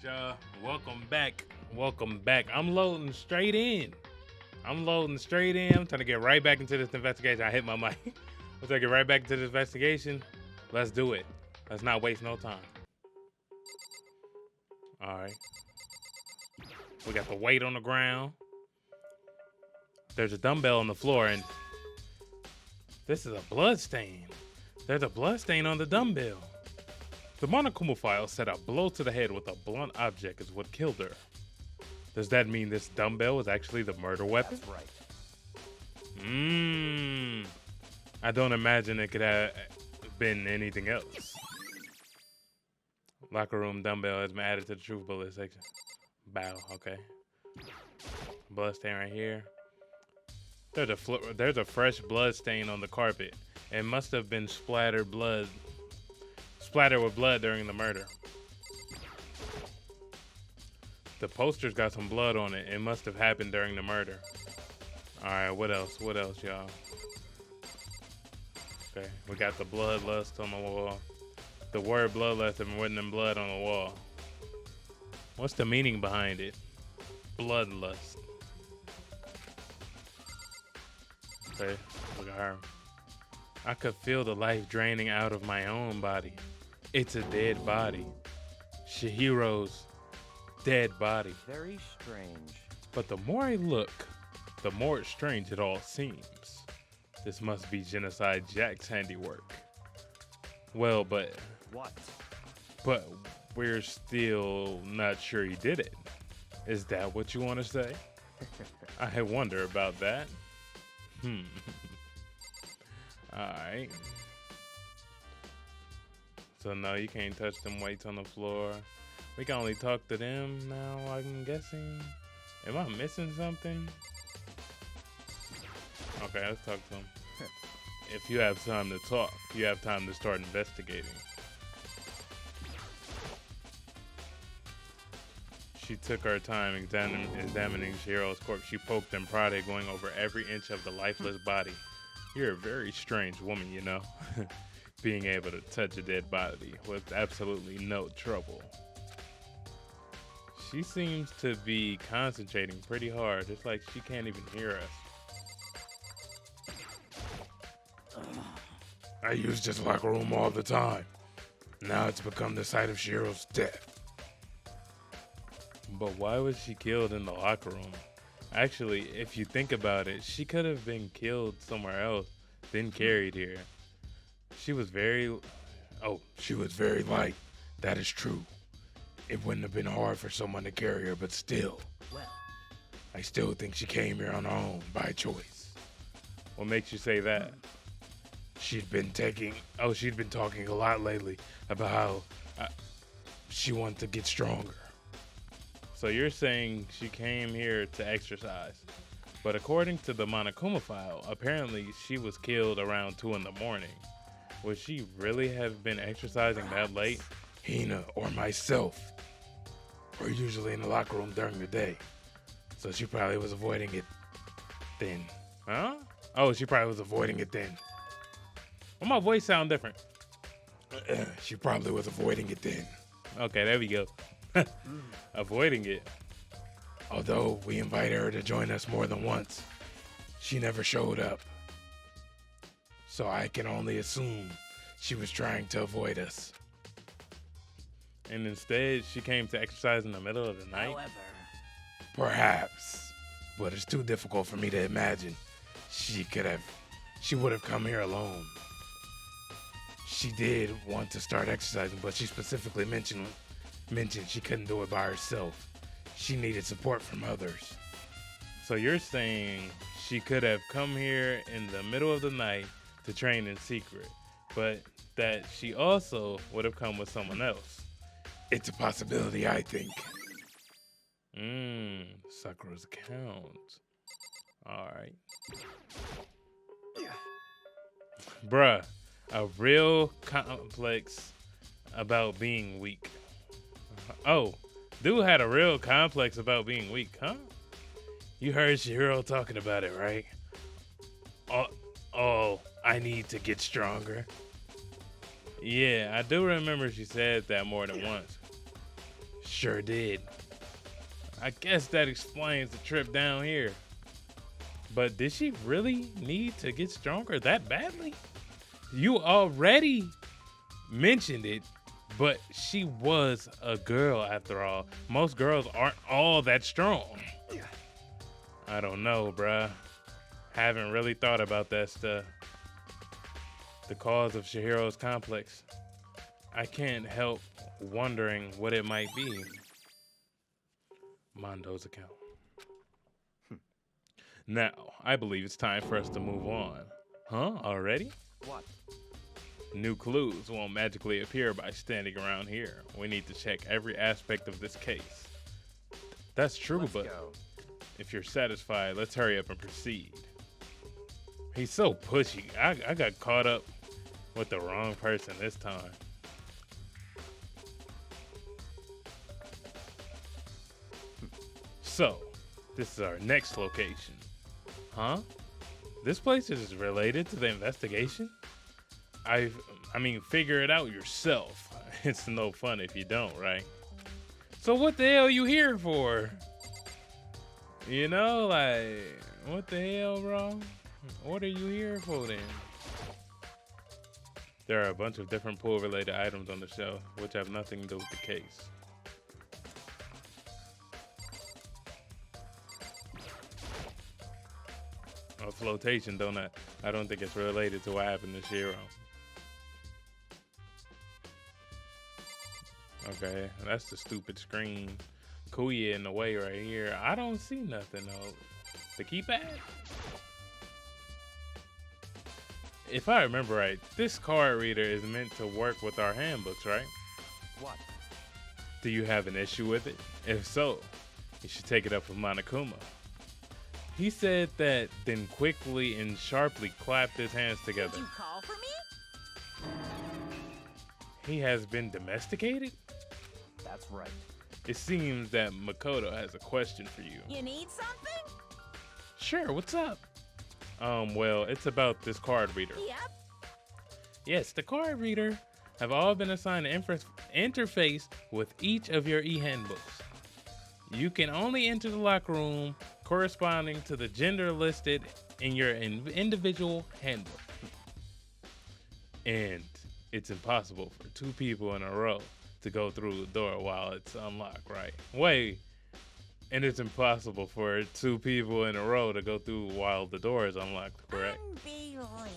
y'all. Welcome back. Welcome back. I'm loading straight in. I'm trying to get right back into this investigation. I hit my mic. I'm trying to get right back into this investigation. Let's do it. Let's not waste no time. All right. We got the weight on the ground. There's a dumbbell on the floor, and this is a blood stain. There's a blood stain on the dumbbell. The Monokuma file said a blow to the head with a blunt object is what killed her. Does that mean this dumbbell was actually the murder weapon? That's right. I don't imagine it could have been anything else. Locker room dumbbell has been added to the truth bullet section. Bow, okay. Blood stain right here. There's a fresh blood stain on the carpet. It must have been splattered with blood during the murder. The poster's got some blood on it. It must have happened during the murder. All right, what else? What else, y'all? Okay, we got the bloodlust on the wall. The word bloodlust has been written in blood on the wall. What's the meaning behind it? Bloodlust. Okay, look at her. I could feel the life draining out of my own body. It's a dead body. Shihiro's dead body. Very strange. But the more I look, the more strange it all seems. This must be Genocide Jack's handiwork. Well, but What? we're still not sure he did it. Is that what you want to say? I wonder about that. Alright. So no, you can't touch them weights on the floor. We can only talk to them now, I'm guessing. Am I missing something? Okay, let's talk to them. If you have time to talk, you have time to start investigating. She took her time examining Shihiro's corpse. She poked and prodded, going over every inch of the lifeless body. You're a very strange woman, you know. Being able to touch a dead body with absolutely no trouble. She seems to be concentrating pretty hard. It's like she can't even hear us. I use this locker room all the time. Now it's become the site of Shihiro's death. But why was she killed in the locker room? Actually, if you think about it, she could have been killed somewhere else, then carried here. She was very light. That is true. It wouldn't have been hard for someone to carry her, but still. Well, I still think she came here on her own, by choice. What makes you say that? She'd been talking a lot lately about how she wanted to get stronger. So you're saying she came here to exercise. But according to the Monokuma file, apparently she was killed around 2 in the morning. Would she really have been exercising that late? Hina or myself were usually in the locker room during the day. So she probably was avoiding it then. Huh? Oh, she probably was avoiding it then. Well, my voice sound different. She probably was avoiding it then. Okay, there we go. Avoiding it. Although we invited her to join us more than once, she never showed up. So I can only assume she was trying to avoid us. And instead, she came to exercise in the middle of the night? however, Perhaps. But it's too difficult for me to imagine she would have come here alone. She did want to start exercising, but she specifically mentioned she couldn't do it by herself. She needed support from others. So you're saying she could have come here in the middle of the night to train in secret, but that she also would have come with someone else. It's a possibility, I think. Sakura's account. Alright. Bruh, a real complex about being weak. Oh, dude had a real complex about being weak, huh? You heard Chihiro talking about it, right? Oh, I need to get stronger. Yeah, I do remember she said that more than once. Sure did. I guess that explains the trip down here. But did she really need to get stronger that badly? You already mentioned it, but she was a girl after all. Most girls aren't all that strong. I don't know, bruh. Haven't really thought about that stuff. The cause of Chihiro's complex. I can't help wondering what it might be. Mondo's account. Now, I believe it's time for us to move on. Huh? Already? What? New clues won't magically appear by standing around here. We need to check every aspect of this case. That's true, Let's but go. if you're satisfied, let's hurry up and proceed. He's so pushy. I got caught up with the wrong person this time. So, this is our next location. Huh? This place is related to the investigation? I mean, figure it out yourself. It's no fun if you don't, right? So what the hell you here for? You know, like, what the hell, bro? What are you here for then? There are a bunch of different pool-related items on the shelf, which have nothing to do with the case. A flotation donut. I don't think it's related to what happened to Shiro. Okay, that's the stupid screen. Kuya in the way right here. I don't see nothing though. The keypad? If I remember right, this card reader is meant to work with our handbooks, right? What? Do you have an issue with it? If so, you should take it up with Monokuma. He said that, then quickly and sharply clapped his hands together. Did you call for me? He has been domesticated? That's right. It seems that Makoto has a question for you. You need something? Sure, what's up? Well, it's about this card reader. Yep. Yes, the card reader have all been assigned an interface with each of your e-handbooks. You can only enter the locker room corresponding to the gender listed in your individual handbook. And it's impossible for two people in a row to go through the door while it's unlocked, right? Wait, and it's impossible for two people in a row to go through while the door is unlocked, correct? Unbelievable.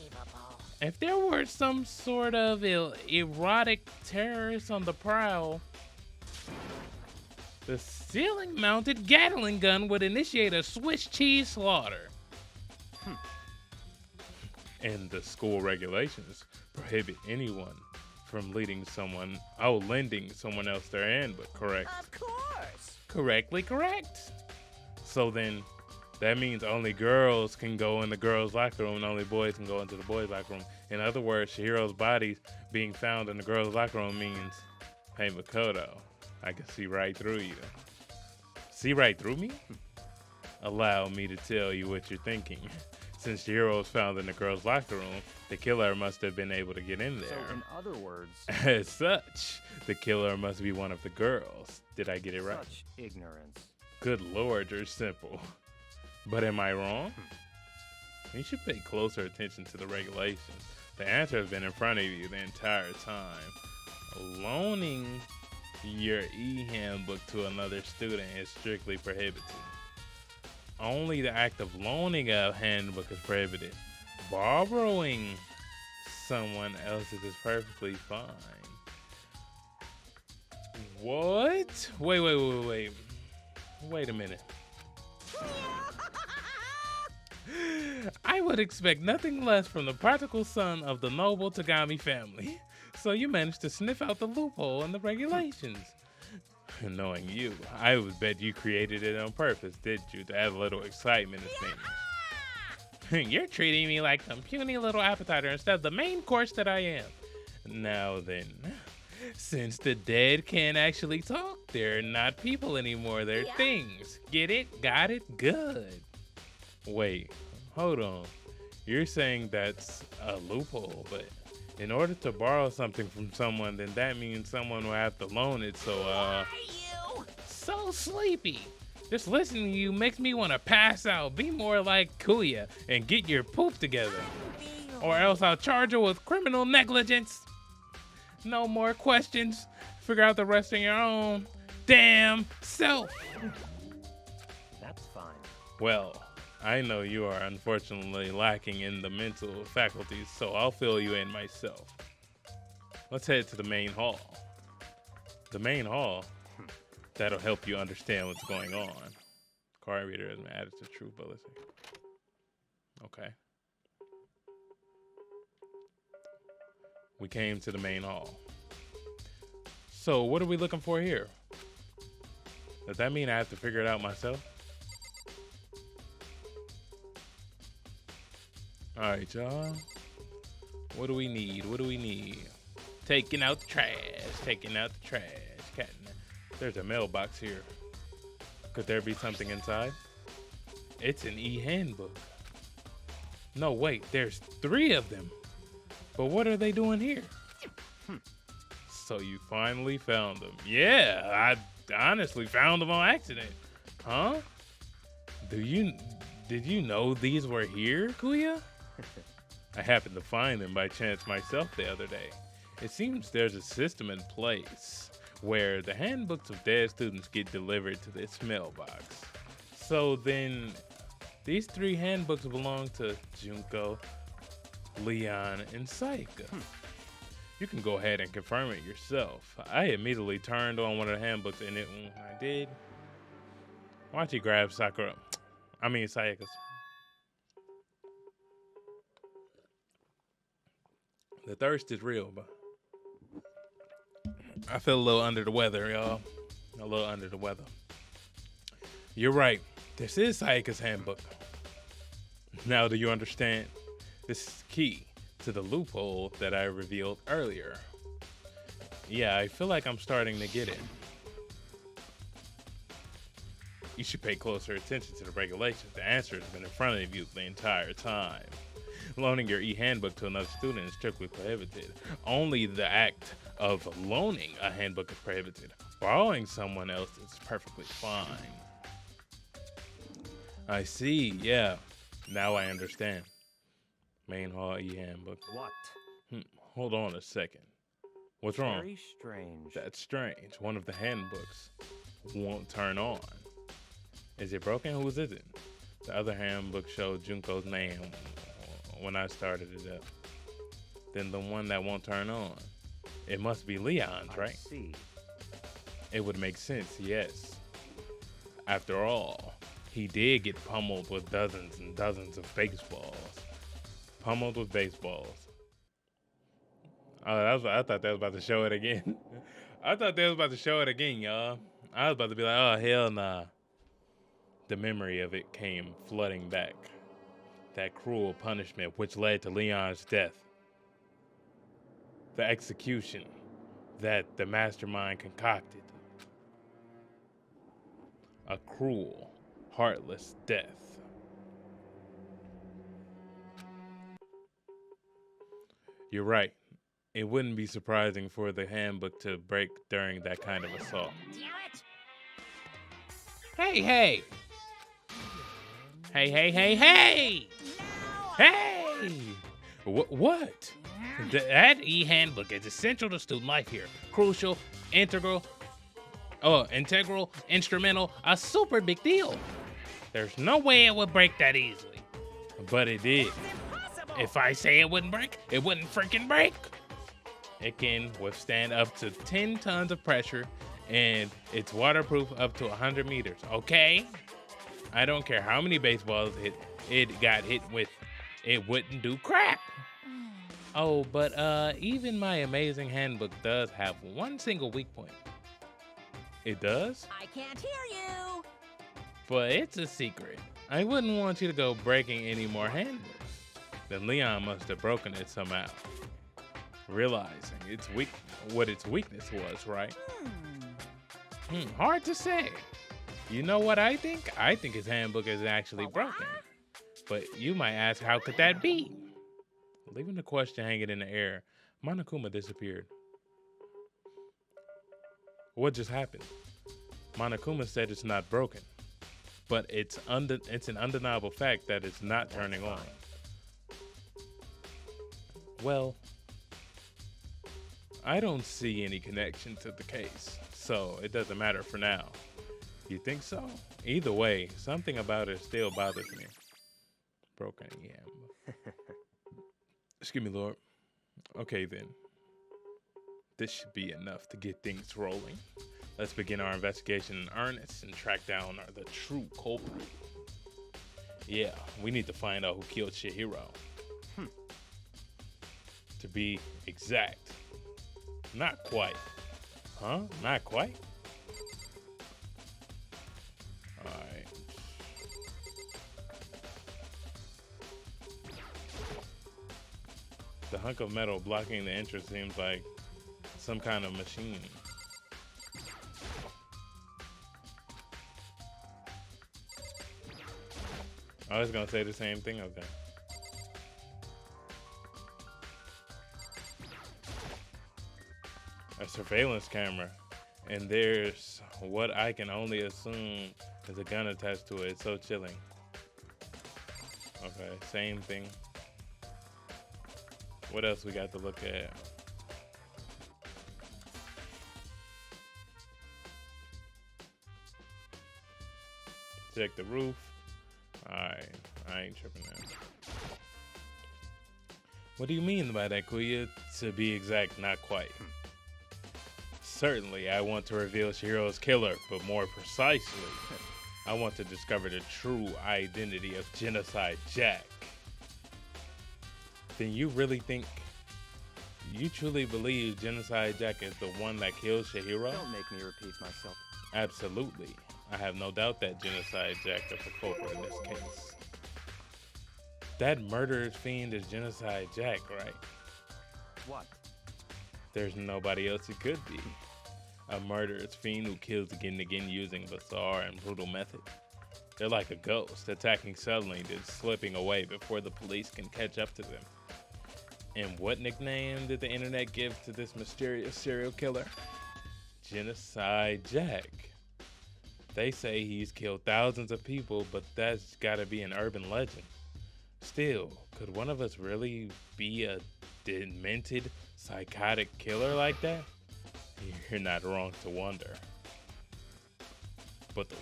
If there were some sort of erotic terrorist on the prowl, the ceiling-mounted Gatling gun would initiate a Swiss cheese slaughter. And the school regulations prohibit anyone from lending someone else their handbook, correct? Of course. Correctly correct. So then, that means only girls can go in the girls' locker room and only boys can go into the boys' locker room. In other words, Chihiro's body being found in the girls' locker room means, hey Makoto, I can see right through you. See right through me? Allow me to tell you what you're thinking. Since Chihiro was found in the girls' locker room, the killer must have been able to get in there. So in other words, As such, the killer must be one of the girls. Did I get it right? such ignorance. Good lord, you're simple. But am I wrong? You should pay closer attention to the regulations. The answer has been in front of you the entire time. Loaning your e-handbook to another student is strictly prohibited. Only the act of loaning a handbook is prohibited. Borrowing someone else's is perfectly fine. What? Wait. Wait a minute. I would expect nothing less from the prodigal son of the noble Tagami family. So you managed to sniff out the loophole in the regulations. Knowing you, I would bet you created it on purpose, did you? To add a little excitement to things. You're treating me like some puny little appetizer instead of the main course that I am. Now then, since the dead can't actually talk, they're not people anymore, they're things. Get it? Got it? Good. Wait, hold on. You're saying that's a loophole, but in order to borrow something from someone, then that means someone will have to loan it, so, Who are you? sleepy. Just listening to you makes me want to pass out. Be more like Kuya and get your poop together. Or else I'll charge you with criminal negligence. No more questions. Figure out the rest on your own damn self. That's fine. Well, I know you are unfortunately lacking in the mental faculties, so I'll fill you in myself. Let's head to the main hall. The main hall? That'll help you understand what's going on. Card reader has been added to true ballistic. Okay. We came to the main hall. So what are we looking for here? Does that mean I have to figure it out myself? All right, y'all. What do we need? What do we need? Taking out the trash. Taking out the trash. There's a mailbox here. Could there be something inside? It's an e-handbook. No, wait. There's 3 of them. But what are they doing here? So you finally found them. Yeah, I honestly found them on accident. Huh? Did you know these were here, Kuya? I happened to find them by chance myself the other day. It seems there's a system in place where the handbooks of dead students get delivered to this mailbox. So then, these 3 handbooks belong to Junko, Leon, and Saika. You can go ahead and confirm it yourself. I immediately turned on one of the handbooks and I did. Why don't you grab Sayaka's? The thirst is real, but I feel a little under the weather, y'all. A little under the weather. You're right. This is Sayaka's handbook. Now do you understand? This is key to the loophole that I revealed earlier. Yeah, I feel like I'm starting to get it. You should pay closer attention to the regulations. The answer has been in front of you the entire time. Loaning your e-handbook to another student is strictly prohibited. Only the act of loaning a handbook is prohibited. Borrowing someone else is perfectly fine. I see, yeah. Now I understand. Main hall e-handbook. What? Hold on a second. What's wrong? Very strange. That's strange. One of the handbooks won't turn on. Is it broken? Whose is it? The other handbook showed Junko's name when I started it up. Then the one that won't turn on. It must be Leon's, right? I see. It would make sense, yes. After all, he did get pummeled with dozens and dozens of baseballs. Pummeled with baseballs. Oh, I thought they was about to show it again. I thought they was about to show it again, y'all. I was about to be like, oh, hell nah. The memory of it came flooding back. That cruel punishment which led to Leon's death. The execution that the mastermind concocted. A cruel, heartless death. You're right. It wouldn't be surprising for the handbook to break during that kind of assault. Hey, hey! Hey, hey, hey, hey! Hey! What? That e-handbook is essential to student life here. Crucial, integral, instrumental, a super big deal. There's no way it would break that easily. But it did. If I say it wouldn't break, it wouldn't freaking break. It can withstand up to 10 tons of pressure, and it's waterproof up to 100 meters, okay? I don't care how many baseballs it got hit with, it wouldn't do crap. Oh, but even my amazing handbook does have one single weak point. It does? I can't hear you. But it's a secret. I wouldn't want you to go breaking any more handbooks. Then Leon must have broken it somehow. Realizing what its weakness was, right? Hard to say. You know what I think? I think his handbook is actually broken. But you might ask, how could that be? Leaving the question hanging in the air, Monokuma disappeared. What just happened? Monokuma said it's not broken, but it's an undeniable fact that it's not turning on. Well, I don't see any connection to the case, so it doesn't matter for now. You think so? Either way, something about it still bothers me. Broken yam. Excuse me, Lord. Okay, then. This should be enough to get things rolling. Let's begin our investigation in earnest and track down the true culprit. Yeah, we need to find out who killed Chihiro. To be exact. Not quite. Huh? Not quite? Alright. The hunk of metal blocking the entrance seems like some kind of machine. I was gonna say the same thing. Okay. A surveillance camera, and there's what I can only assume is a gun attached to it. It's so chilling. Okay, same thing. What else we got to look at? Check the roof. Alright, I ain't tripping now. What do you mean by that, Kuya? To be exact, not quite. Certainly, I want to reveal Chihiro's killer, but more precisely, I want to discover the true identity of Genocide Jack. Then you really think, you truly believe Genocide Jack is the one that killed Chihiro? Don't make me repeat myself. Absolutely. I have no doubt that Genocide Jack is the culprit in this case. That murderous fiend is Genocide Jack, right? What? There's nobody else it could be. A murderous fiend who kills again and again using bizarre and brutal methods. They're like a ghost, attacking suddenly, then slipping away before the police can catch up to them. And what nickname did the internet give to this mysterious serial killer? Genocide Jack. They say he's killed thousands of people, but that's gotta be an urban legend. Still, could one of us really be a demented, psychotic killer like that? You're not wrong to wonder. But the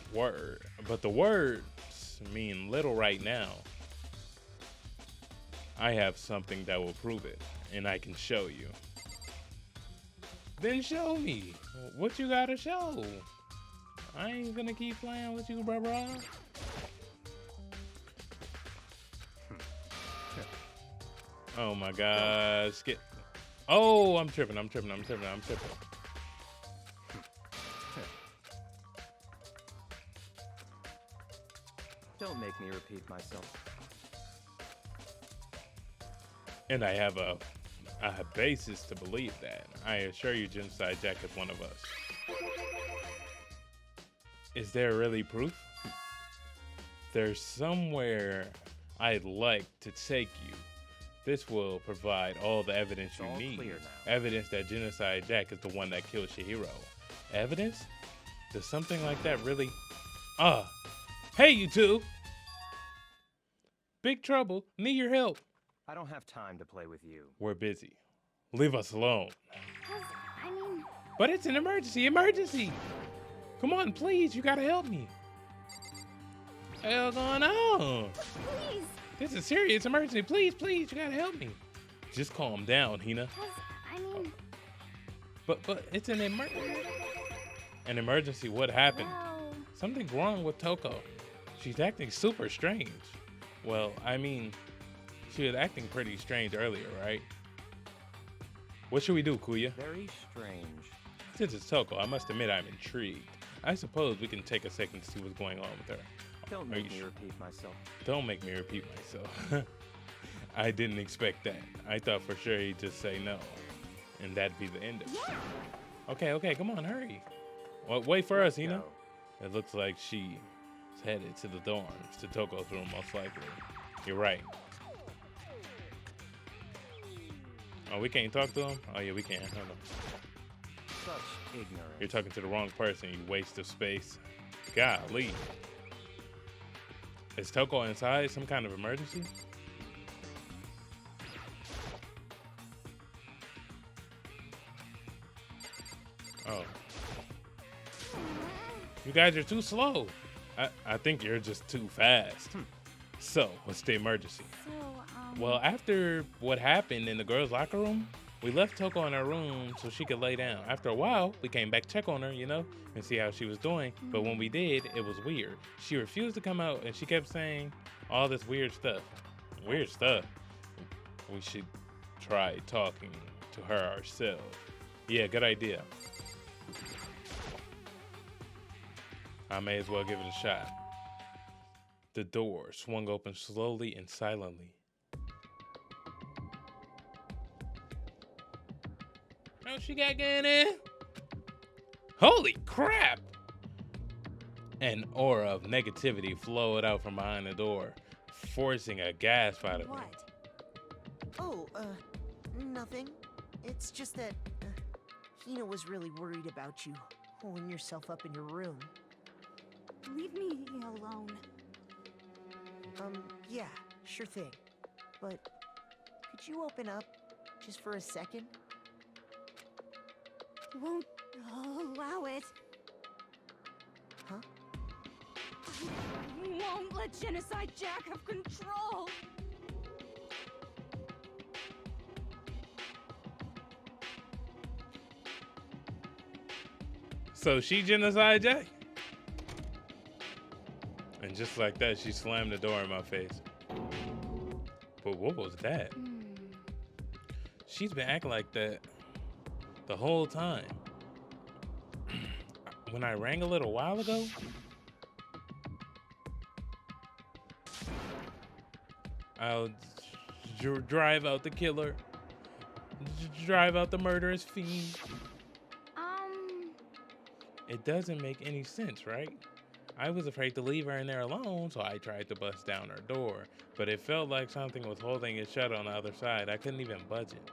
words mean little right now. I have something that will prove it, and I can show you. Then show me. What you gotta show? I ain't gonna keep playing with you, bruh. Oh my God, skip. Oh, I'm tripping. Don't make me repeat myself. And I have a basis to believe that. I assure you, Genocide Jack is one of us. Is there really proof? There's somewhere I'd like to take you. This will provide all the evidence you need. Clear now. Evidence that Genocide Jack is the one that killed Chihiro. Evidence? Does something like that really... Hey, you two! Big trouble. Need your help. I don't have time to play with you. We're busy. Leave us alone. I mean... But it's an emergency! Come on, please, you gotta help me. What's going on? Please! This is a serious emergency. Please, you gotta help me. Just calm down, Hina. I mean... But it's an emergency. An emergency? What happened? Well... Something's wrong with Toko. She's acting super strange. Well, I mean, she was acting pretty strange earlier, right? What should we do, Kuya? Very strange. Since it's Toko, I must admit I'm intrigued. I suppose we can take a second to see what's going on with her. Don't make me repeat myself. Don't make me repeat myself. I didn't expect that. I thought for sure he'd just say no, and that'd be the end of it. Yeah. Okay, come on, hurry. Well, wait for us, Hina. Go. It looks like she's headed to the dorms, to Toko's room, most likely. You're right. Oh, we can't talk to him? Oh, yeah, we can. Hold on. Such ignorance. You're talking to the wrong person, you waste of space. Golly. Is Toko inside? Some kind of emergency? Oh. You guys are too slow. I think you're just too fast. So, what's the emergency? So, Well, after what happened in the girls' locker room, we left Toko in her room so she could lay down. After a while, we came back to check on her, you know, and see how she was doing. But when we did, it was weird. She refused to come out, and she kept saying all this weird stuff. Weird stuff. We should try talking to her ourselves. Yeah, good idea. I may as well give it a shot. The door swung open slowly and silently. Oh, she got getting in? Holy crap! An aura of negativity flowed out from behind the door, forcing a gasp out of me. What? Oh, nothing. It's just that Hina was really worried about you holding yourself up in your room. leave me alone. Yeah, sure thing. But could you open up just for a second? Won't allow it. Huh? I won't let Genocide Jack have control. So she Genocide Jack? And just like that, she slammed the door in my face. But what was that? She's been acting like that the whole time. When I rang a little while ago, I'll drive out the killer, drive out the murderous fiend. It doesn't make any sense, right? I was afraid to leave her in there alone, so I tried to bust down her door, but it felt like something was holding it shut on the other side. I couldn't even budge it.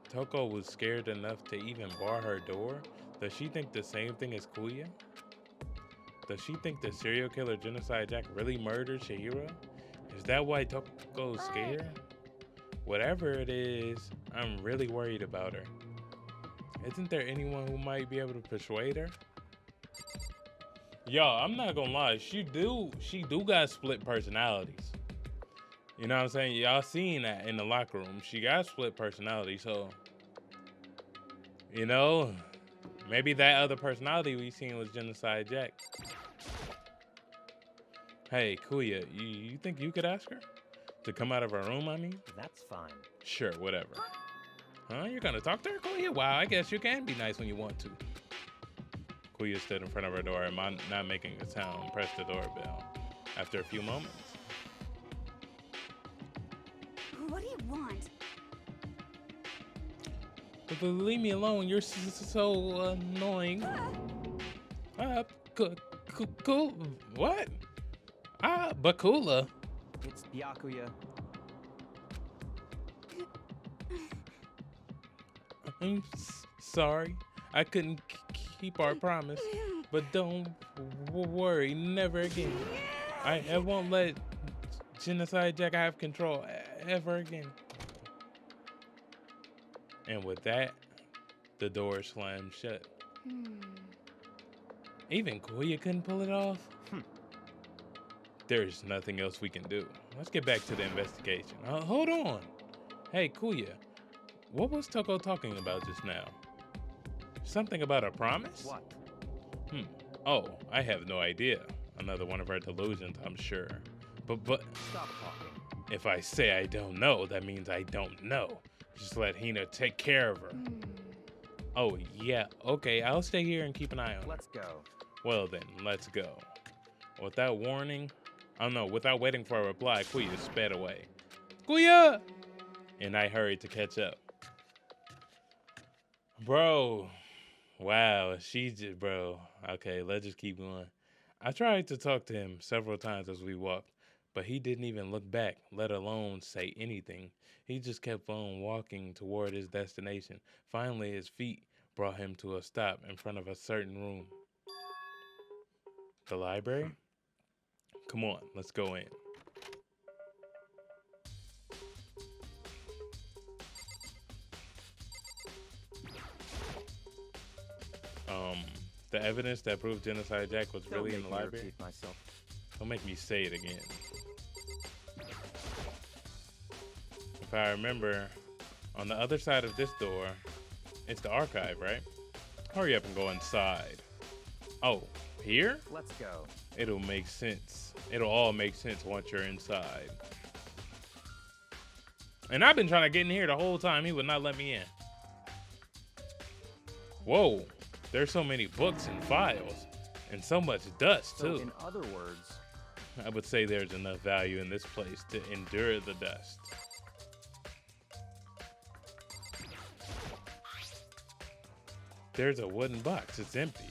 Toko was scared enough to even bar her door? Does she think the same thing as Kuya? Does she think the serial killer Genocide Jack really murdered Chihiro? Is that why Toko's scared? Whatever it is, I'm really worried about her. Isn't there anyone who might be able to persuade her? Yo, I'm not gonna lie, she do got split personalities. You know what I'm saying? Y'all seen that in the locker room. She got split personality, so you know, maybe that other personality we seen was Genocide Jack. Hey, Kuya, you think you could ask her to come out of her room, I mean? That's fine. Sure, whatever. Huh? You're gonna talk to her, Kuya? Wow, I guess you can be nice when you want to. Kuya stood in front of her door and not making a sound, pressed the doorbell. After a few moments, What do you want? but leave me alone. You're so annoying. Cool. What? Bakula. It's Byakuya. I'm sorry. I couldn't keep our promise. But don't worry, never again. I won't let Genocide Jack have control ever again. And with that, the door slammed shut. Even Kuya couldn't pull it off. There's nothing else we can do. Let's get back to the investigation. Hold on. Hey, Kuya, what was Toko talking about just now? Something about a promise? What? Oh, I have no idea. Another one of her delusions, I'm sure. But Stop talking. if I say I don't know, that means I don't know. Just let Hina take care of her. Oh, yeah, okay, I'll stay here and keep an eye on her. Let's go. Well then, let's go. Without waiting for a reply, Kuya sped away. Kuya! And I hurried to catch up. Bro. Wow, bro. Okay, let's just keep going. I tried to talk to him several times as we walked, but he didn't even look back, let alone say anything. He just kept on walking toward his destination. Finally, his feet brought him to a stop in front of a certain room. The library? Come on, let's go in. The evidence that proved Genocide Jack was really in the library? Repeat myself. Don't make me say it again. If I remember, on the other side of this door, it's the archive, right? Hurry up and go inside. Oh, here? Let's go. It'll make sense. It'll all make sense once you're inside. And I've been trying to get in here the whole time. He would not let me in. Whoa. There's so many books and files. And so much dust, So, too. in other words, I would say there's enough value in this place to endure the dust. There's a wooden box. It's empty.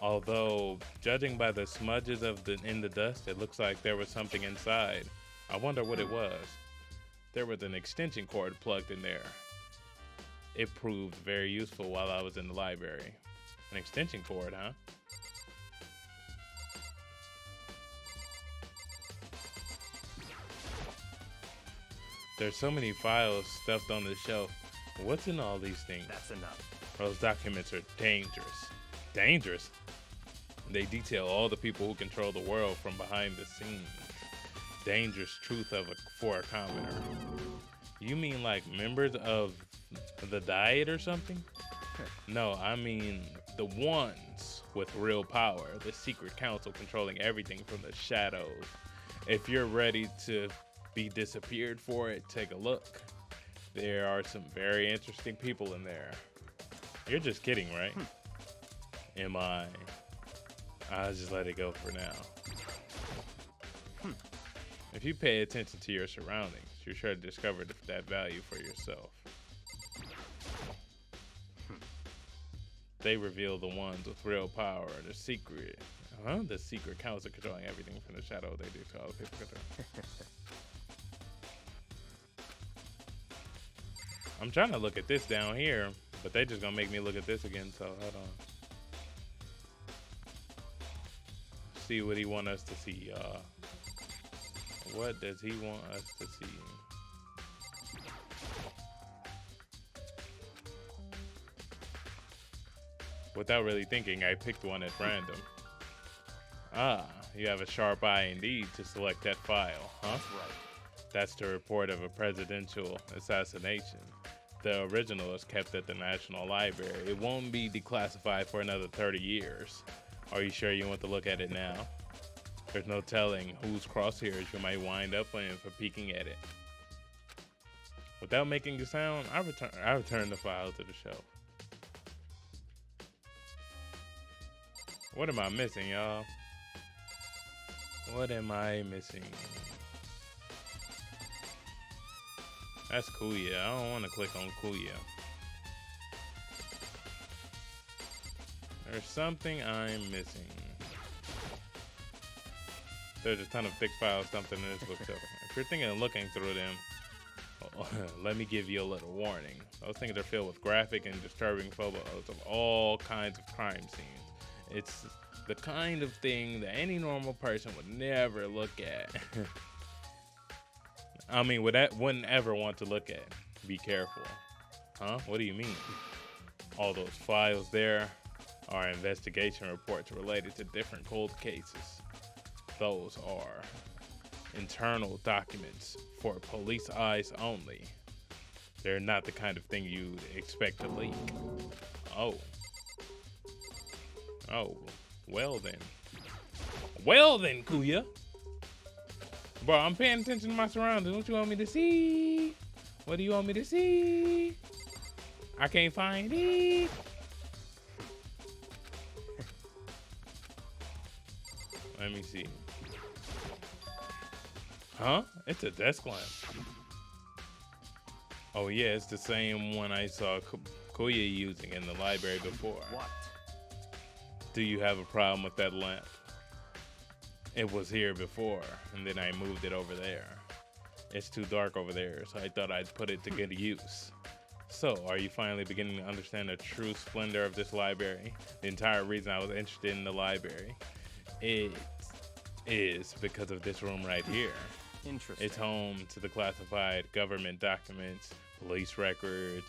Although, judging by the smudges in the dust, it looks like there was something inside. I wonder what it was. There was an extension cord plugged in there. It proved very useful while I was in the library. An extension cord, huh? There's so many files stuffed on the shelf. What's in all these things? that's enough. Those documents are dangerous. Dangerous? They detail all the people who control the world from behind the scenes. Dangerous truth for a commoner. You mean like members of the Diet or something? No, I mean the ones with real power. The secret council controlling everything from the shadows. If you're ready to be disappeared for it, take a look. There are some very interesting people in there. You're just kidding, right? Am I? I'll just let it go for now. If you pay attention to your surroundings, you're sure to discover that value for yourself. They reveal the ones with real power, the secret. The secret council controlling everything from the shadow. They do to all the people control. I'm trying to look at this down here, but they just gonna make me look at this again, so hold on. See what he want us to see, y'all. What does he want us to see? Without really thinking, I picked one at random. Ah, you have a sharp eye indeed to select that file, huh? That's right. That's the report of a presidential assassination. The original is kept at the National Library. It won't be declassified for another 30 years. Are you sure you want to look at it now? There's no telling whose crosshairs you might wind up in for peeking at it. Without making a sound, I return the file to the shelf. What am I missing, y'all? What am I missing? That's Kuya. I don't want to click on Kuya. There's something I'm missing. There's a ton of thick files dumped in this bookshelf. If you're thinking of looking through them, let me give you a little warning. Those things are filled with graphic and disturbing photos of all kinds of crime scenes. It's the kind of thing that any normal person would never look at. I mean, wouldn't ever want to look at. Be careful. Huh? What do you mean? All those files there are investigation reports related to different cold cases. Those are internal documents for police eyes only. They're not the kind of thing you'd expect to leak. Oh. Oh. Well then. Well then, Kuya. Bro, I'm paying attention to my surroundings. What you want me to see? What do you want me to see? I can't find it. Let me see. Huh? It's a desk lamp. Oh yeah, it's the same one I saw Kuya using in the library before. What? Do you have a problem with that lamp? It was here before, and then I moved it over there. It's too dark over there, so I thought I'd put it to good use. So, are you finally beginning to understand the true splendor of this library? The entire reason I was interested in the library, it is because of this room right here. Interesting. It's home to the classified government documents, police records,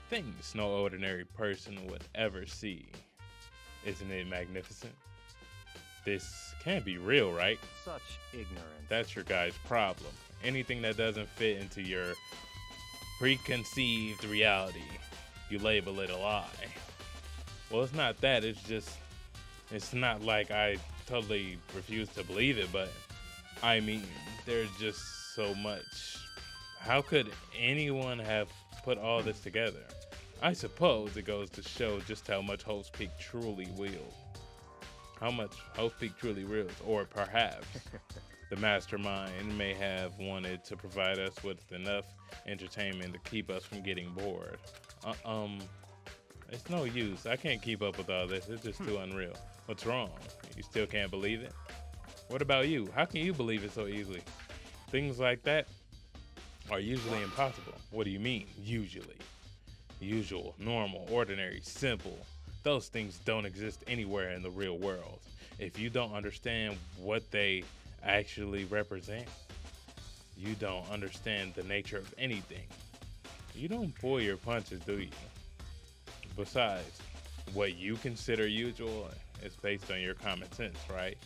things no ordinary person would ever see. Isn't it magnificent? This can't be real, right? Such ignorance. That's your guy's problem. Anything that doesn't fit into your preconceived reality, you label it a lie. Well, it's not that, it's not like I totally refuse to believe it, but I mean, there's just so much. How could anyone have put all this together? I suppose it goes to show just how much Hope's Peak truly wields. How much Hope's Peak truly wields, or perhaps the mastermind may have wanted to provide us with enough entertainment to keep us from getting bored. It's no use. I can't keep up with all this. It's just too unreal. What's wrong? You still can't believe it? What about you? How can you believe it so easily? Things like that are usually impossible. What do you mean, usually? Usual, normal, ordinary, simple. Those things don't exist anywhere in the real world. If you don't understand what they actually represent, you don't understand the nature of anything. You don't pull your punches, do you? Besides, what you consider usual is based on your common sense, right?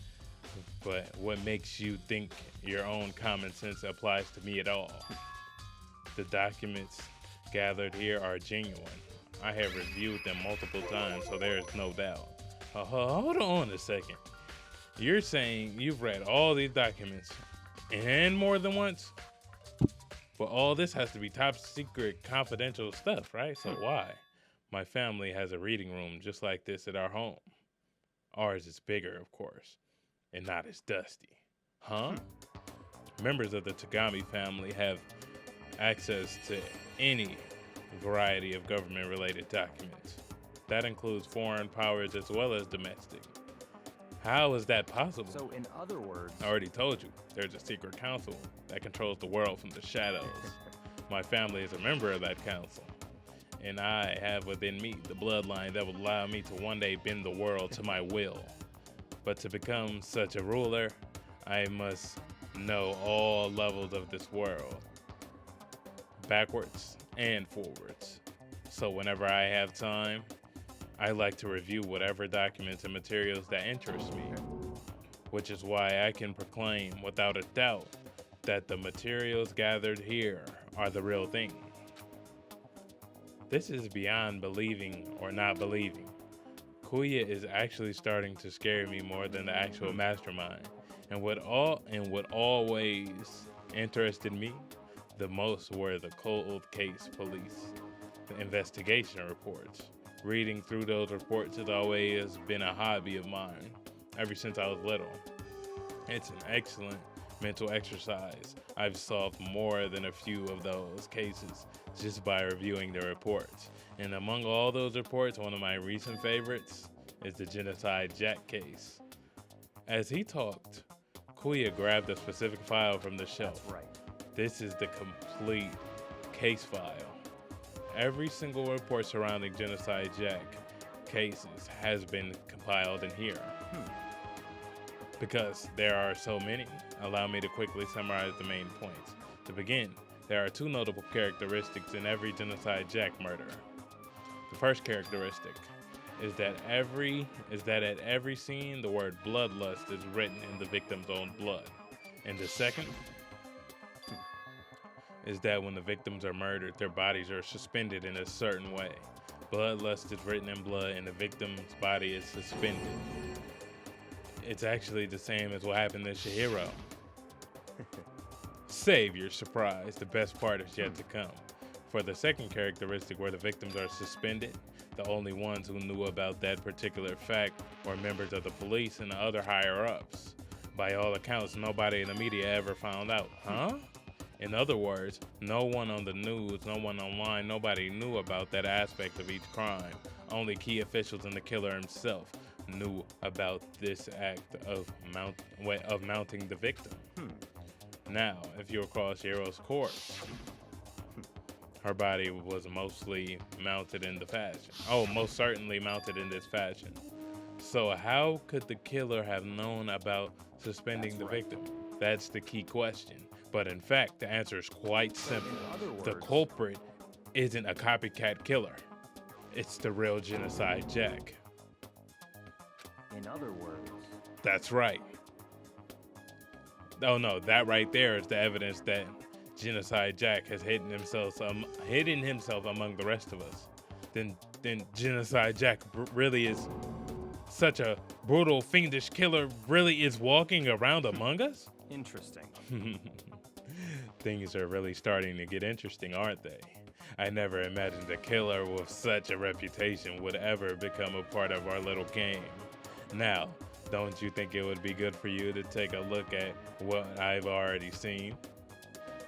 But what makes you think your own common sense applies to me at all? The documents gathered here are genuine. I have reviewed them multiple times, so there is no doubt. Hold on a second. You're saying you've read all these documents and more than once? Well, all this has to be top secret confidential stuff, right? So why? My family has a reading room just like this at our home. Ours is bigger, of course, and not as dusty. Huh? Members of the Tagami family have access to any variety of government-related documents. That includes foreign powers as well as domestic. How is that possible? So, in other words, I already told you, there's a secret council that controls the world from the shadows. My family is a member of that council, and I have within me the bloodline that will allow me to one day bend the world to my will. But to become such a ruler, I must know all levels of this world, backwards and forwards. So whenever I have time, I like to review whatever documents and materials that interest me, which is why I can proclaim without a doubt that the materials gathered here are the real thing. This is beyond believing or not believing. Kuya is actually starting to scare me more than the actual mastermind. And what always interested me the most were the cold case police investigation reports. Reading through those reports has always been a hobby of mine, ever since I was little. It's an excellent mental exercise. I've solved more than a few of those cases just by reviewing the reports. And among all those reports, one of my recent favorites is the Genocide Jack case. As he talked, Kuya grabbed a specific file from the shelf. that's right. This is the complete case file. Every single report surrounding Genocide Jack cases has been compiled in here. Because there are so many, allow me to quickly summarize the main points. To begin, there are two notable characteristics in every Genocide Jack murder. The first characteristic is that at every scene, the word bloodlust is written in the victim's own blood. And the second is that when the victims are murdered, their bodies are suspended in a certain way. Bloodlust is written in blood and the victim's body is suspended. It's actually the same as what happened to Shihiro. Save your surprise, the best part is yet to come. For the second characteristic where the victims are suspended, the only ones who knew about that particular fact were members of the police and the other higher-ups. By all accounts, nobody in the media ever found out. Huh? In other words, no one on the news, no one online, nobody knew about that aspect of each crime. Only key officials and the killer himself knew about this act of mounting the victim. Now, if you recall Shiro's corpse, Her body was mostly mounted in the fashion. Oh, most certainly mounted in this fashion. So how could the killer have known about suspending the victim? That's the key question. But in fact, the answer is quite simple. The culprit isn't a copycat killer. It's the real Genocide Jack. In other words, That's right. Oh no, that right there is the evidence that Genocide Jack has hidden himself among the rest of us. Then Genocide Jack really is such a brutal, fiendish killer. Really is walking around among us. interesting. Things are really starting to get interesting, aren't they? I never imagined a killer with such a reputation would ever become a part of our little game. Now, don't you think it would be good for you to take a look at what I've already seen?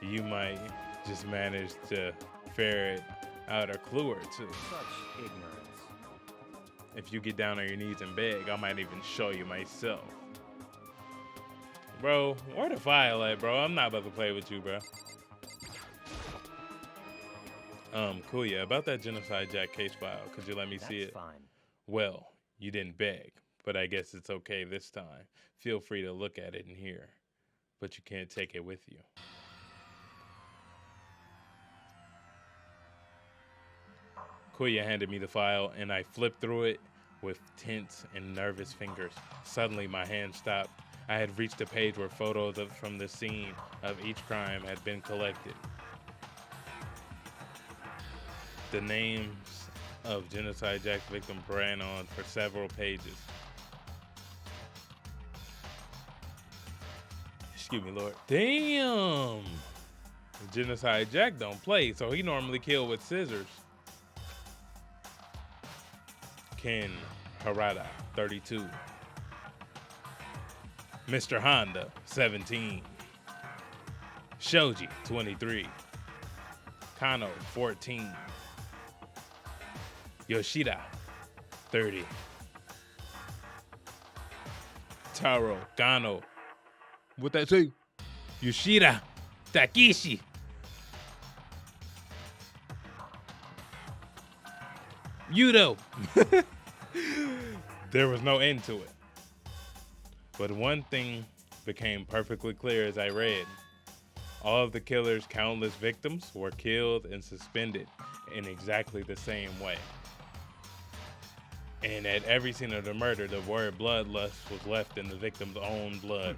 You might just manage to ferret out a clue or two. Such ignorance. If you get down on your knees and beg, I might even show you myself. Bro, where the file at, bro? I'm not about to play with you, bro. Kuya, about that Genocide Jack case file, could you let me see it? That's fine. Well, you didn't beg, but I guess it's okay this time. Feel free to look at it in here, but you can't take it with you. Kuya handed me the file, and I flipped through it with tense and nervous fingers. Suddenly, my hand stopped. I had reached a page where photos from the scene of each crime had been collected. The names of Genocide Jack's victim ran on for several pages. Excuse me, Lord. Damn! Genocide Jack don't play, so he normally kill with scissors. Ken Harada, 32. Mr. Honda, 17. Shoji, 23. Kano, 14. Yoshida, 30. Taro, Gano. What that say? Yoshida, Takeshi. Yudo. There was no end to it. But one thing became perfectly clear as I read. All of the killer's countless victims were killed and suspended in exactly the same way. And at every scene of the murder, the word bloodlust was left in the victim's own blood.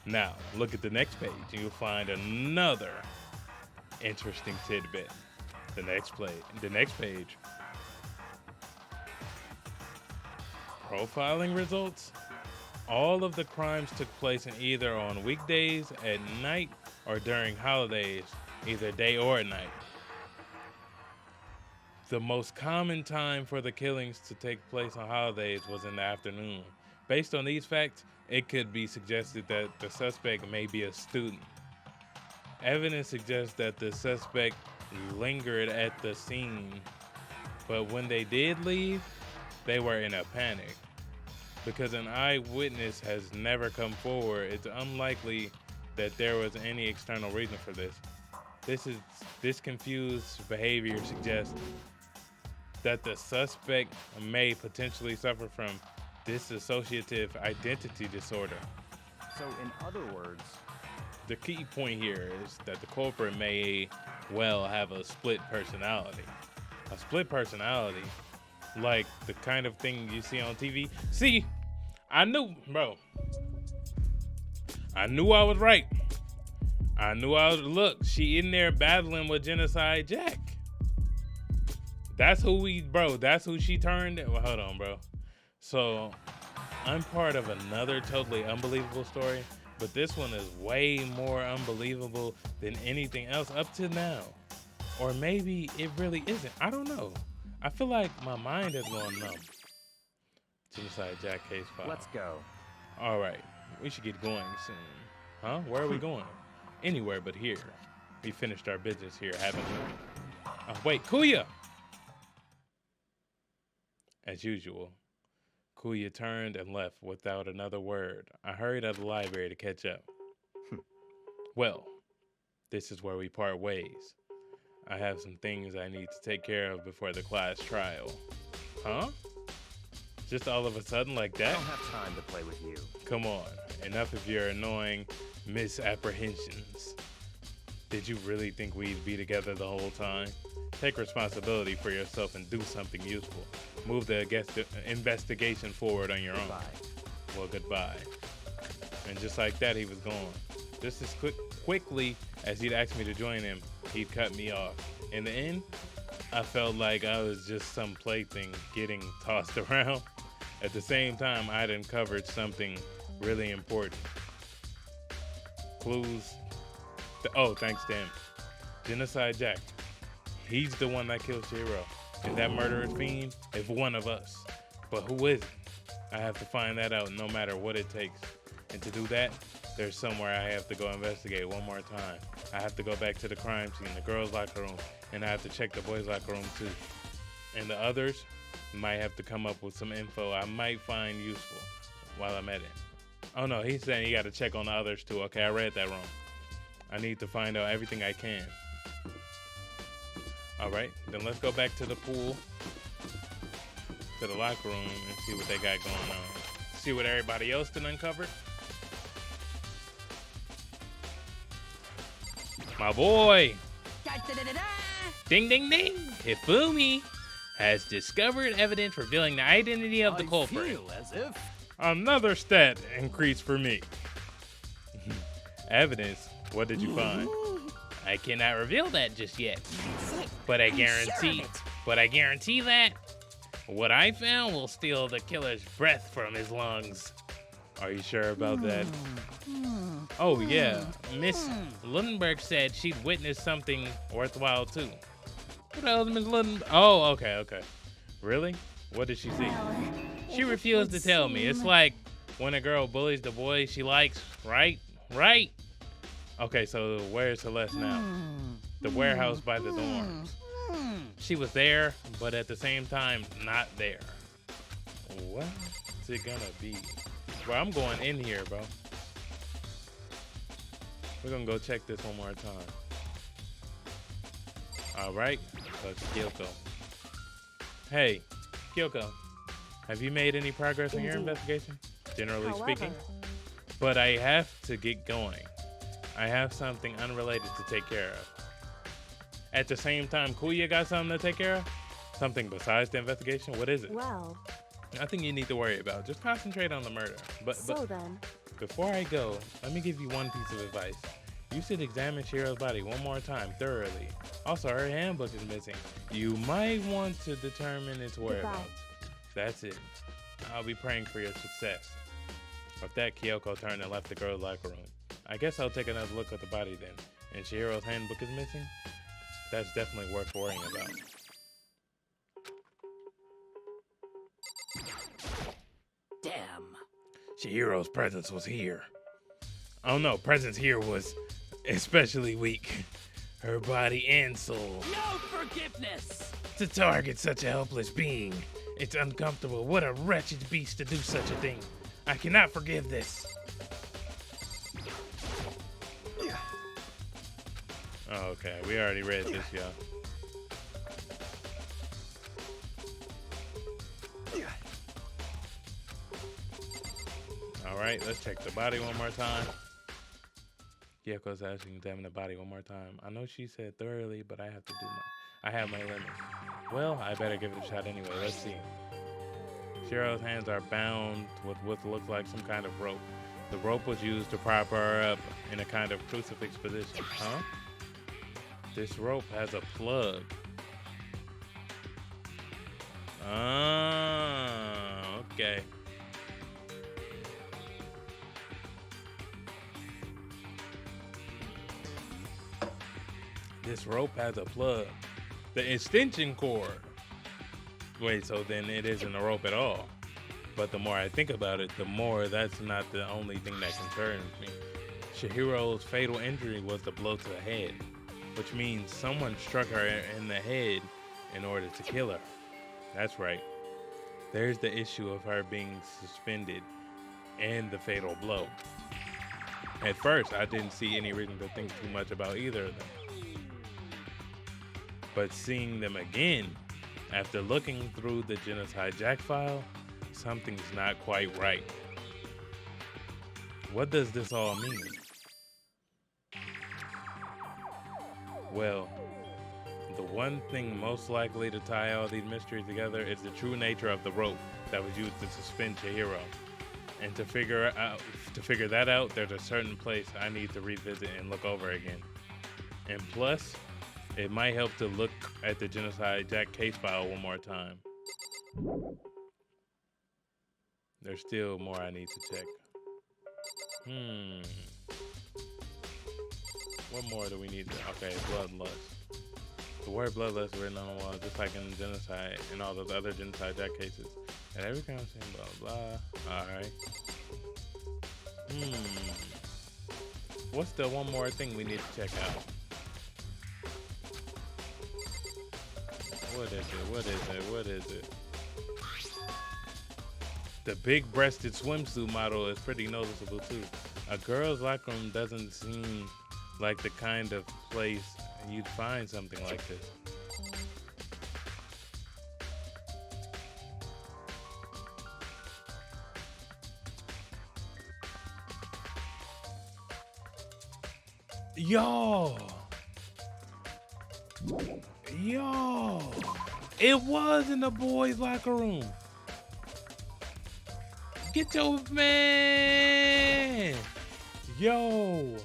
Now, look at the next page, and you'll find another interesting tidbit. The next page. Profiling results? All of the crimes took place in either on weekdays, at night, or during holidays, either day or night. The most common time for the killings to take place on holidays was in the afternoon. Based on these facts, it could be suggested that the suspect may be a student. Evidence suggests that the suspect lingered at the scene, but when they did leave, they were in a panic. Because an eyewitness has never come forward, it's unlikely that there was any external reason for this. This confused behavior suggests that the suspect may potentially suffer from dissociative identity disorder. So, in other words, The key point here is that the culprit may well have a split personality. A split personality, like the kind of thing you see on TV. See, I knew, bro. I knew I was right. Look, she in there battling with Genocide Jack. That's who she turned. Well, hold on, bro. So, I'm part of another totally unbelievable story, but this one is way more unbelievable than anything else up to now. Or maybe it really isn't. I don't know. I feel like my mind is going numb. Genocide Jack case file. let's go. All right, we should get going soon. Huh? Where are we going? Anywhere but here. We finished our business here, haven't we? Oh, wait, Kuya! As usual, Kuya turned and left without another word. I hurried out of the library to catch up. Well, this is where we part ways. I have some things I need to take care of before the class trial. Huh? Just all of a sudden like I that? don't have time to play with you. Come on, enough of your annoying misapprehensions. Did you really think we'd be together the whole time? Take responsibility for yourself and do something useful. Move the investigation forward on your own. Bye. Well, goodbye. And just like that, he was gone. Just as quickly as he'd asked me to join him, he'd cut me off. In the end, I felt like I was just some plaything getting tossed around. At the same time, I'd uncovered something really important. Clues. Oh, thanks to him. Genocide Jack. He's the one that killed Shiro. Is that murderous fiend? It's one of us. But who is it? I have to find that out no matter what it takes. And to do that, there's somewhere I have to go investigate one more time. I have to go back to the crime scene, the girls' locker room, and I have to check the boys' locker room too. And the others might have to come up with some info I might find useful while I'm at it. Oh no, he's saying you gotta check on the others too. Okay, I read that wrong. I need to find out everything I can. All right, then let's go back to the pool, to the locker room, and see what they got going on. See what everybody else done uncovered. My boy! Ding, ding, ding! Hifumi has discovered evidence revealing the identity of the culprit. I feel as if Another stat increase for me. Evidence? What did you find? I cannot reveal that just yet. But I guarantee that what I found will steal the killer's breath from his lungs. Are you sure about that? Oh yeah, Miss Lundenberg said she'd witnessed something worthwhile too. What else, Miss Lundenberg? Oh, okay. Really? What did she see? She refused to tell me. It's like when a girl bullies the boy she likes, right? Right? Okay, so where's Celeste now? The warehouse by the dorms. She was there, but at the same time, not there. What's it gonna be? Bro, I'm going in here, bro. We're gonna go check this one more time. All right, let's Kyoko. Hey, Kyoko, have you made any progress in your investigation? Generally speaking. But I have to get going. I have something unrelated to take care of. At the same time, Kuya got something to take care of? Something besides the investigation? What is it? Well, Nothing you need to worry about. Just concentrate on the murder. But then. before I go, let me give you one piece of advice. You should examine Shiro's body one more time thoroughly. Also, her handbook is missing. You might want to determine its whereabouts. That's it. I'll be praying for your success. With that, Kyoko turned and left the girls' locker room. I guess I'll take another look at the body then. And Shiro's handbook is missing? That's definitely worth worrying about. damn. Chihiro's presence was here. Oh no, presence here was especially weak. Her body and soul. No forgiveness. To target such a helpless being. It's uncomfortable. What a wretched beast to do such a thing. I cannot forgive this. Oh, okay, we already read this, y'all. All right, let's check the body one more time. Kyoko's asking to examine the body one more time. I know she said thoroughly, but I have my limits. Well, I better give it a shot anyway. Let's see. Shiro's hands are bound with what looks like some kind of rope. The rope was used to prop her up in a kind of crucifix position. Huh? This rope has a plug. Ah, okay. This rope has a plug. The extension cord. Wait, so then it isn't a rope at all. But the more I think about it, the more that's not the only thing that concerns me. Chihiro's fatal injury was the blow to the head, which means someone struck her in the head in order to kill her. That's right. There's the issue of her being suspended and the fatal blow. At first, I didn't see any reason to think too much about either of them. But seeing them again, after looking through the Genocide Jack file, something's not quite right. What does this all mean? Well, the one thing most likely to tie all these mysteries together is the true nature of the rope that was used to suspend Chihiro. And to figure that out, there's a certain place I need to revisit and look over again. And plus, it might help to look at the Genocide Jack case file one more time. There's still more I need to check. What more do we need to... Okay, bloodlust. The word bloodlust is written on the wall, just like in genocide and all those other Genocide Jack cases. And every conversation, blah, blah. Alright. What's the one more thing we need to check out? What is it? What is it? What is it? The big-breasted swimsuit model is pretty noticeable too. A girl's locker room doesn't seem like the kind of place you'd find something like this. Yo! It was in the boys' locker room. Get your man! Yo!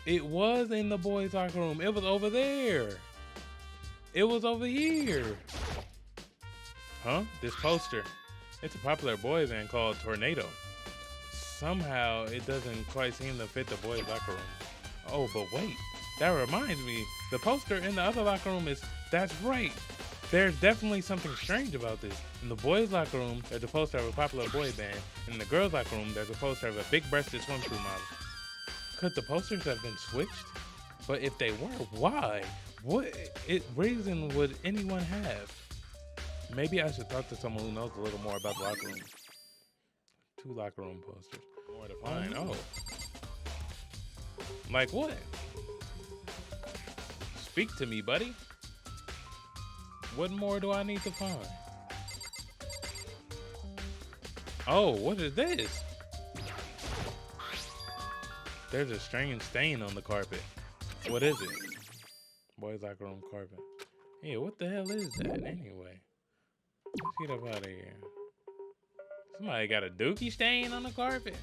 It was in the boys' locker room. It was over there. It was over here. Huh? This poster. It's a popular boy band called Tornado. Somehow, it doesn't quite seem to fit the boys' locker room. Oh, but wait. That reminds me. The poster in the other locker room is... That's right. There's definitely something strange about this. In the boys' locker room, there's a poster of a popular boy band. In the girls' locker room, there's a poster of a big-breasted swimsuit model. Could the posters have been switched? But if they were, why? What reason would anyone have? Maybe I should talk to someone who knows a little more about the locker room. 2 locker room posters. More to find. Oh. Like what? Speak to me, buddy. What more do I need to find? Oh, what is this? There's a strange stain on the carpet. What is it? Boys' locker room carpet. Yeah, what the hell is that anyway? Let's get up out of here. Somebody got a dookie stain on the carpet.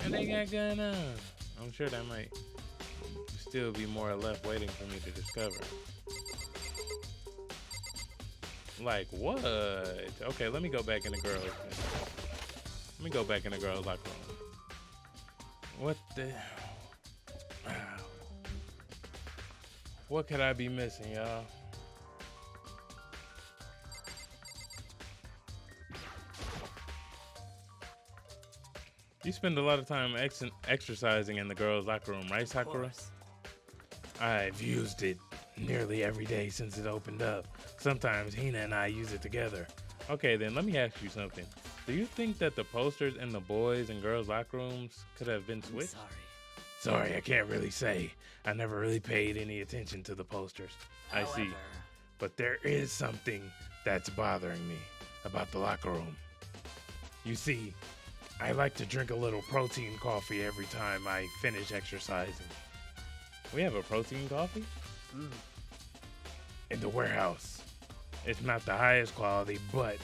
And they got going on. I'm sure that might still be more left waiting for me to discover. Like what? Okay, let me go back in the girls. Let me go back in the girls' locker room. What the? Wow. What could I be missing, y'all? You spend a lot of time exercising in the girls' locker room, right, Sakura? I've used it nearly every day since it opened up. Sometimes Hina and I use it together. Okay, then let me ask you something. Do you think that the posters in the boys' and girls' locker rooms could have been switched? Sorry, I can't really say. I never really paid any attention to the posters. I see. But there is something that's bothering me about the locker room. You see, I like to drink a little protein coffee every time I finish exercising. We have a protein coffee? In the warehouse. It's not the highest quality, but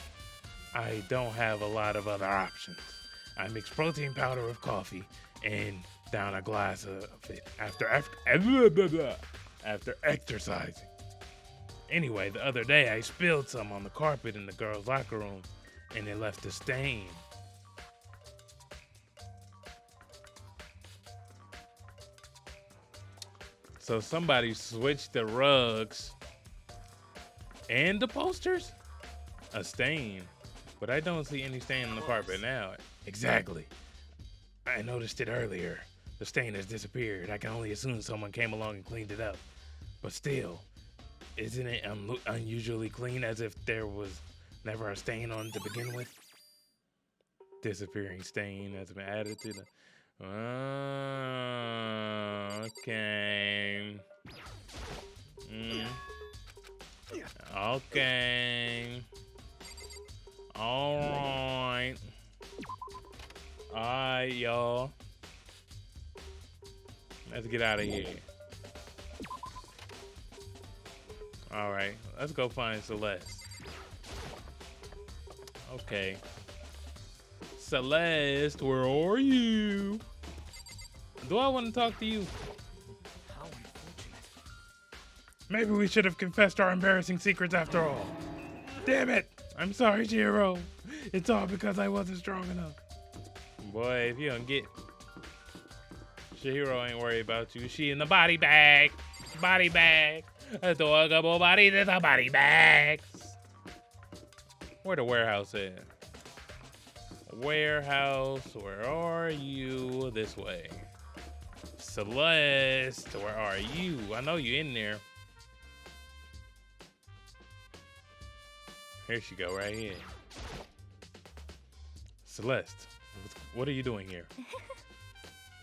I don't have a lot of other options. I mix protein powder with coffee and down a glass of it after exercising. Anyway, the other day I spilled some on the carpet in the girls' locker room and it left a stain. So somebody switched the rugs and the posters? A stain. But I don't see any stain on the carpet now. Exactly. I noticed it earlier. The stain has disappeared. I can only assume someone came along and cleaned it up. But still, isn't it unusually clean, as if there was never a stain on it to begin with? Disappearing stain has been added to the... Okay. Okay. Alright. Alright, y'all. Let's get out of here. Alright, let's go find Celeste. Okay. Celeste, where are you? Do I want to talk to you? How unfortunate. Maybe we should have confessed our embarrassing secrets after all. Damn it! I'm sorry, Chihiro. It's all because I wasn't strong enough. Boy, if you don't get... Chihiro ain't worried about you. She in the body bag. Body bag. Adorable body, there's a body bags. Where the warehouse at? Warehouse, where are you? This way. Celeste, where are you? I know you in there. Here she go, right here. Celeste, what are you doing here?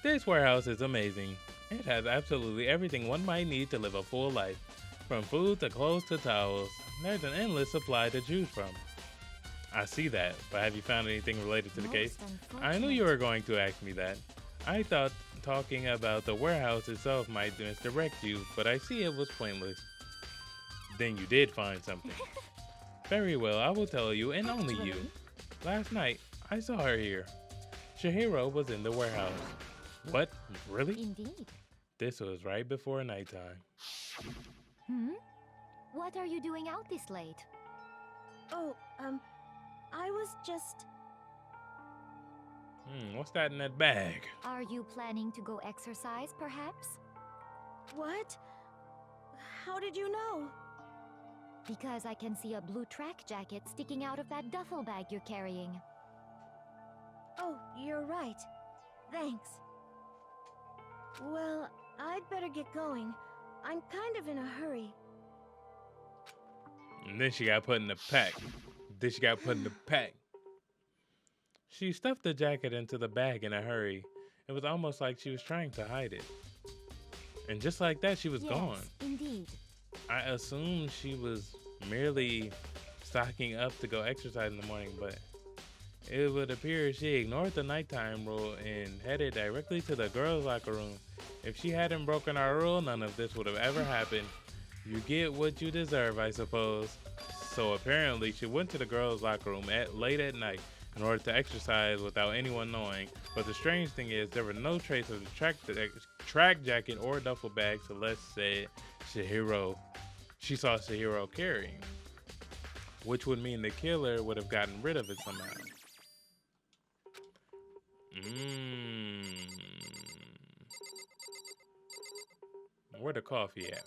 This warehouse is amazing. It has absolutely everything one might need to live a full life. From food to clothes to towels, there's an endless supply to choose from. I see that, but have you found anything related to the case? I knew you were going to ask me that. I thought talking about the warehouse itself might misdirect you, but I see it was pointless. Then you did find something. Very well, I will tell you, and only you. Last night, I saw her here. Chihiro was in the warehouse. What? Really? Indeed. This was right before nighttime. What are you doing out this late? Oh, I was just... What's that in that bag? Are you planning to go exercise, perhaps? What? How did you know? Because I can see a blue track jacket sticking out of that duffel bag you're carrying. Oh, you're right. Thanks. Well, I'd better get going. I'm kind of in a hurry. And then she got put in the pack. She stuffed the jacket into the bag in a hurry. It was almost like she was trying to hide it. And just like that, she was gone. Indeed. I assumed she was merely stocking up to go exercise in the morning, but it would appear she ignored the nighttime rule and headed directly to the girls' locker room. If she hadn't broken our rule, none of this would have ever happened. You get what you deserve, I suppose. So apparently she went to the girls' locker room late at night in order to exercise without anyone knowing. But the strange thing is there were no trace of the track jacket or duffel bag Celeste said she saw Chihiro carrying, which would mean the killer would have gotten rid of it somehow. Where the coffee at?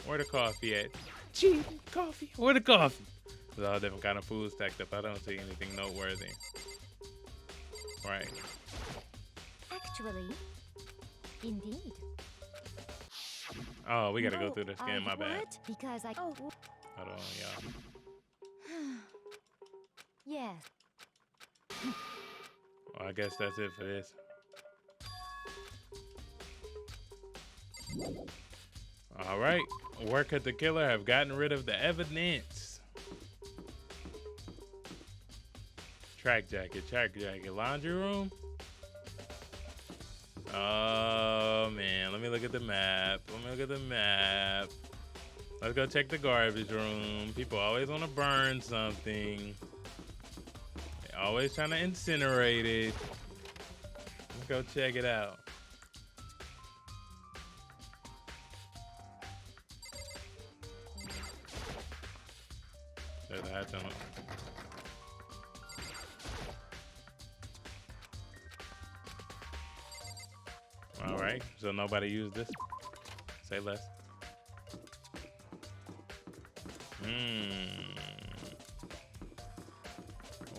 Where the coffee at? Cheap coffee. Where the coffee? There's all different kind of food stacked up. I don't see anything noteworthy. Right. Actually, indeed. Oh, we gotta go through this again. My bad. What? Because I... Oh, Hold on, y'all. Yes. Well, I guess that's it for this. All right. Where could the killer have gotten rid of the evidence? Track jacket, laundry room. Oh man, let me look at the map. Let's go check the garbage room. People always want to burn something. They always trying to incinerate it. Let's go check it out. There's a hatch on it. All right, so nobody used this. Say less.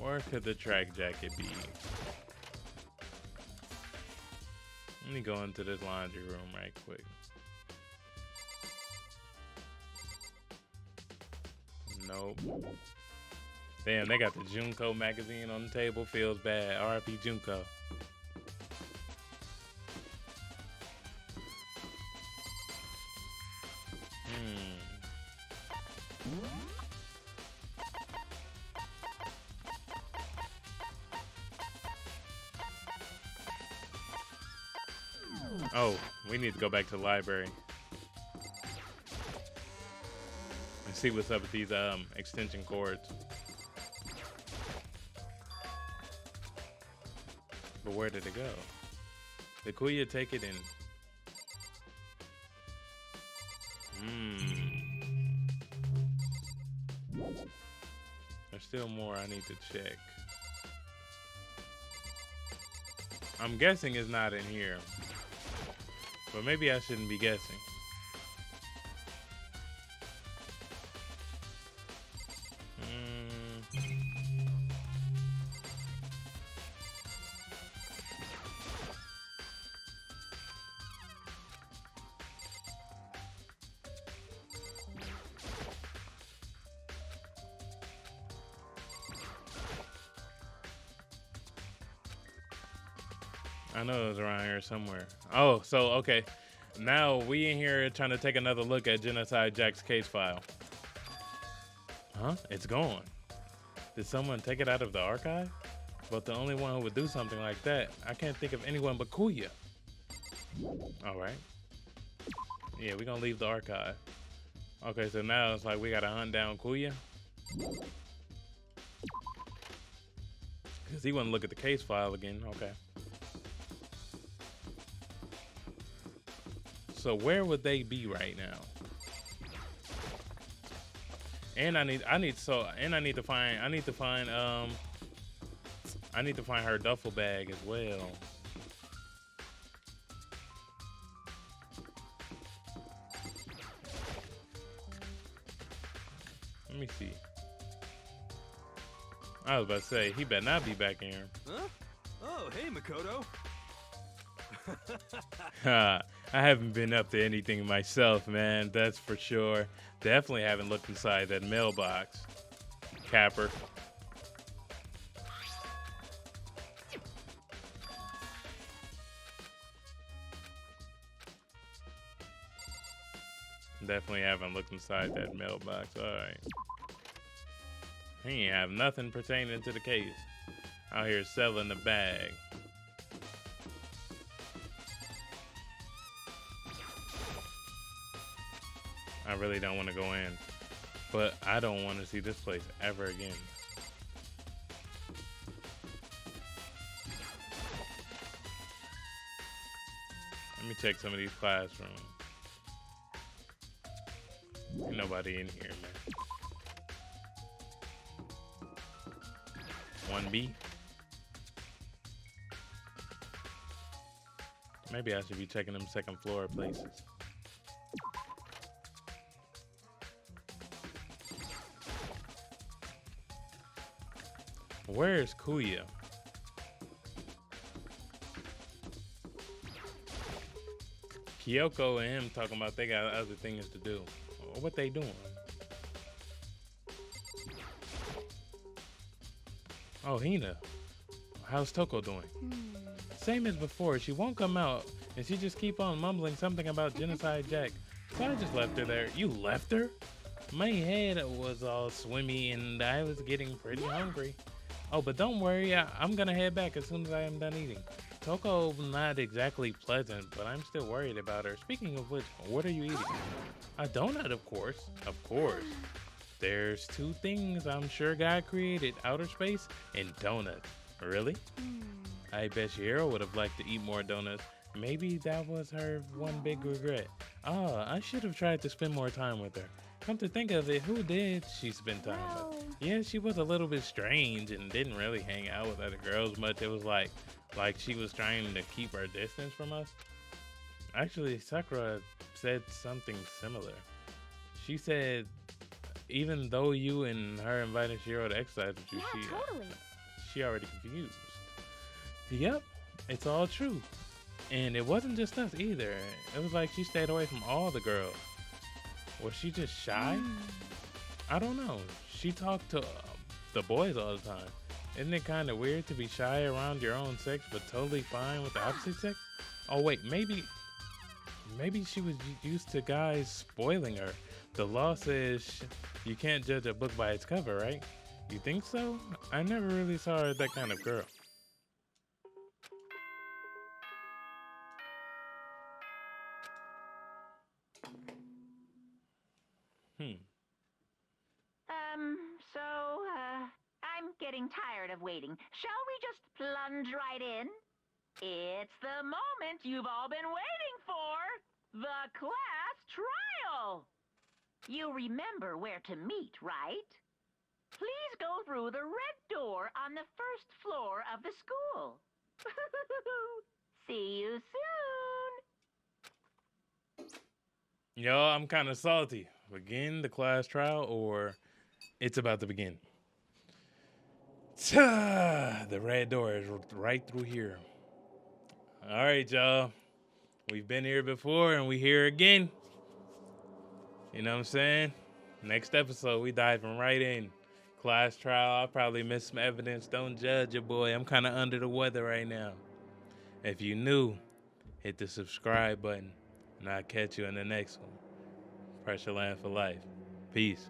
Where could the track jacket be? Let me go into this laundry room right quick. Nope. Damn, they got the Junko magazine on the table. Feels bad. R.I.P. Junko. Oh, we need to go back to the library and see what's up with these extension cords. But where did it go? Did Kuya take it in? There's still more I need to check. I'm guessing it's not in here. But maybe I shouldn't be guessing. I know it was around here somewhere. Oh, so, okay. Now we in here trying to take another look at Genocide Jack's case file. Huh? It's gone. Did someone take it out of the archive? But the only one who would do something like that, I can't think of anyone but Kuya. All right. Yeah, we're gonna leave the archive. Okay, so now it's like we gotta hunt down Kuya. Because he wouldn't look at the case file again. Okay. So where would they be right now? And I need to find her duffel bag as well. Let me see. I was about to say, he better not be back in here. Huh? Oh, hey, Makoto. I haven't been up to anything myself, man. That's for sure. Definitely haven't looked inside that mailbox. Capper. Definitely haven't looked inside that mailbox. All right. He ain't have nothing pertaining to the case. Out here selling the bag. I really don't want to go in, but I don't want to see this place ever again. Let me check some of these classrooms. Ain't nobody in here, man. 1B. Maybe I should be checking them second floor places. Where's Kuya? Kyoko and him talking about they got other things to do. What they doing? Oh, Hina. How's Toko doing? Same as before. She won't come out, and she just keep on mumbling something about Genocide Jack. So I just left her there. You left her? My head was all swimmy, and I was getting pretty hungry. Oh, but don't worry, I'm gonna head back as soon as I am done eating. Toko not exactly pleasant, but I'm still worried about her. Speaking of which, what are you eating? A donut, of course. Of course. There's two things I'm sure God created, outer space and donuts. Really? I bet Shihiro would have liked to eat more donuts. Maybe that was her one big regret. Oh, I should have tried to spend more time with her. Come to think of it, who did she spend time with? Yeah, she was a little bit strange and didn't really hang out with other girls much. It was like she was trying to keep her distance from us. Actually, Sakura said something similar. She said, even though you and her invited Shihiro to exercise with you, she already confused. Yep, it's all true. And it wasn't just us either. It was like she stayed away from all the girls. Was she just shy? I don't know. She talked to the boys all the time. Isn't it kind of weird to be shy around your own sex, but totally fine with the opposite sex? Oh wait, maybe she was used to guys spoiling her. The law says you can't judge a book by its cover, right? You think so? I never really saw her that kind of girl. I'm getting tired of waiting. Shall we just plunge right in? It's the moment you've all been waiting for. The class trial. You remember where to meet, right? Please go through the red door on the first floor of the school. See you soon. Yo, I'm kind of salty. Begin the class trial or it's about to begin. The red door is right through here. All right, y'all. We've been here before and we here again. You know what I'm saying? Next episode, we diving right in. Class trial. I'll probably miss some evidence. Don't judge your boy. I'm kind of under the weather right now. If you new, hit the subscribe button and I'll catch you in the next one. Pressure Land for life. Peace.